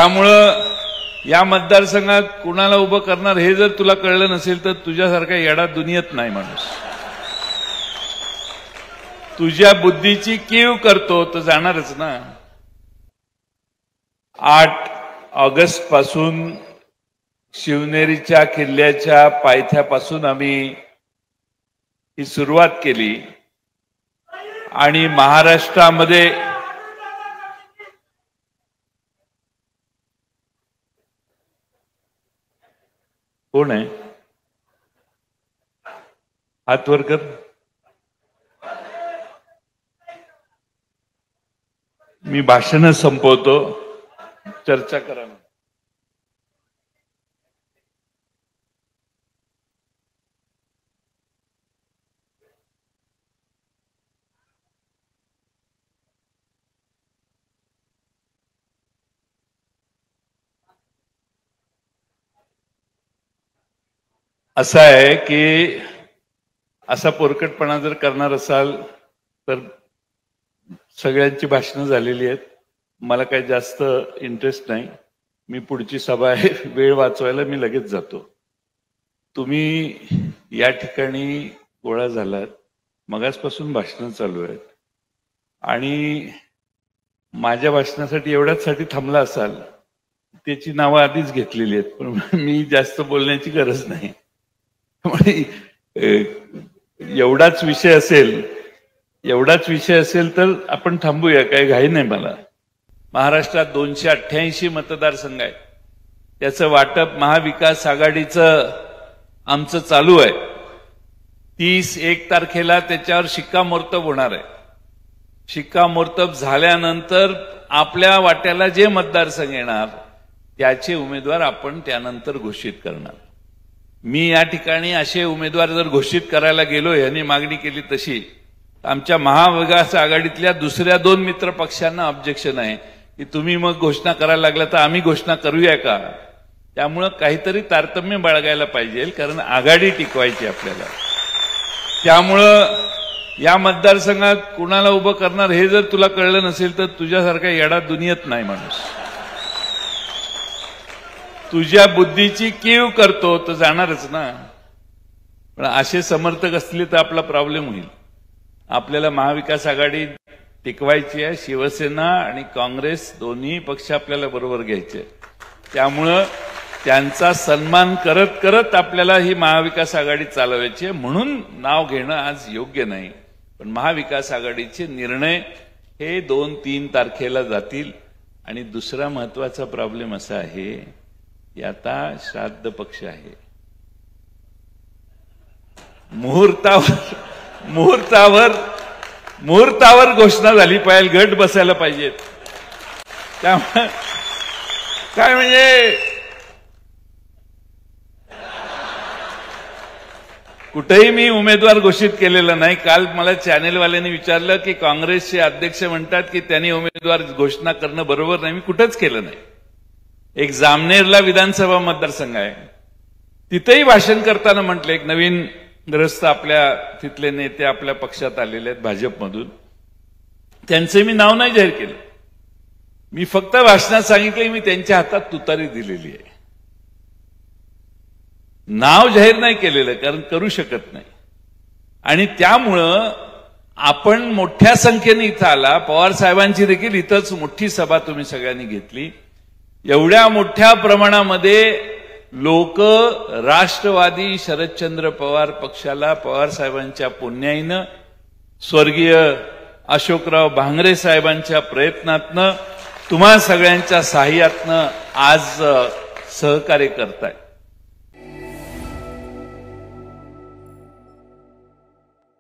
त्यामुळं या मतदारसंघात कुणाला उभं करणार हे जर तुला कळलं नसेल तर तुझ्यासारखा येडा दुनियेत नाही माणूस. तुझ्या बुद्धीची कीव करतो तर जाणारच ना. 8 ऑगस्ट पासून शिवनेरीच्या किल्ल्याच्या पायथ्यापासून आम्ही ही सुरुवात केली आणि महाराष्ट्रामध्ये कोण आहे हात वर कर. मी भाषण संपवतो, चर्चा करा. असं आहे की असा पोरकटपणा जर करणार असाल तर सगळ्यांची भाषणं झालेली आहेत. मला काही जास्त इंटरेस्ट नाही. मी पुढची सभा आहे, वेळ वाचवायला मी लगेच जातो. तुम्ही या ठिकाणी गोळा झालात, मगासपासून भाषणं चालू आहेत आणि माझ्या भाषणासाठी एवढ्याचसाठी थांबला असाल. त्याची नावं आधीच घेतलेली आहेत, पण मी जास्त बोलण्याची गरज नाही. एवढाच विषय असेल तर आपण थांबूया, काही घाई नाही मला. महाराष्ट्रात 288 मतदारसंघ आहेत. त्याचं वाटप महाविकास आघाडीचं आमचं चालू आहे. 30-1 तारखेला त्याच्यावर शिक्कामोर्तब होणार आहे. शिक्कामोर्तब झाल्यानंतर आपल्या वाट्याला जे मतदारसंघ येणार त्याचे उमेदवार आपण त्यानंतर घोषित करणार. मी या ठिकाणी असे उमेदवार जर घोषित करायला गेलो, यांनी मागणी केली तशी, आमच्या महाविकास आघाडीतल्या दुसऱ्या 2 मित्र पक्षांना ऑब्जेक्शन आहे की तुम्ही मग घोषणा करायला लागला तर आम्ही घोषणा करूया का. त्यामुळं काहीतरी तारतम्य बाळगायला पाहिजे, कारण आघाडी टिकवायची आपल्याला. त्यामुळं या मतदारसंघात कुणाला उभं करणार हे जर तुला कळलं नसेल तर तुझ्यासारखा येडा दुनियेत नाही माणूस. तुझ्या बुद्धीची कीव करतो तर जाणारच ना. पण असे समर्थक असले तर आपला प्रॉब्लेम होईल. आपल्याला महाविकास आघाडी टिकवायची आहे. शिवसेना आणि काँग्रेस दोन्ही पक्ष आपल्याला बरोबर घ्यायचे. त्यामुळं त्यांचा सन्मान करत करत आपल्याला ही महाविकास आघाडी चालवायची आहे. म्हणून नाव घेणं आज योग्य नाही. पण महाविकास आघाडीचे निर्णय हे 2-3 तारखेला जातील. आणि दुसरा महत्वाचा प्रॉब्लेम असा आहे की आता श्राद्ध पक्ष आहे. मुहूर्तावर घोषणा झाली पाहिजे, गट बसायला पाहिजेत. त्यामुळे काय म्हणजे कुठेही मी उमेदवार घोषित केलेला नाही. काल मला चॅनेलवाल्यांनी विचारलं की काँग्रेसचे अध्यक्ष म्हणतात की त्यांनी उमेदवार घोषणा करणं बरोबर नाही. मी कुठंच केलं नाही. एक जामनेरला विधानसभा मतदारसंघ आहे, तिथेही भाषण करताना म्हटलं, एक नवीन ग्रस्त आपल्या तिथले नेते आपल्या पक्षात आलेले आहेत भाजपमधून, त्यांचे मी नाव नाही जाहीर केलं. मी फक्त भाषणात सांगितलं मी त्यांच्या हातात तुतारी दिलेली आहे. नाव जाहीर नाही केलेलं, कारण करू शकत नाही. आणि त्यामुळं आपण मोठ्या संख्येने इथं आला. पवार साहेबांची देखील इथंच मोठी सभा तुम्ही सगळ्यांनी घेतली. एवढ्या मोठ्या प्रमाणामध्ये लोक राष्ट्रवादी शरदचंद्र पवार पक्षाला पवार साहेबांच्या पुण्याईनं, स्वर्गीय अशोकराव भांगरे साहेबांच्या प्रयत्नातनं, तुम्हा सगळ्यांच्या साह्यातनं आज सहकार्य करताय.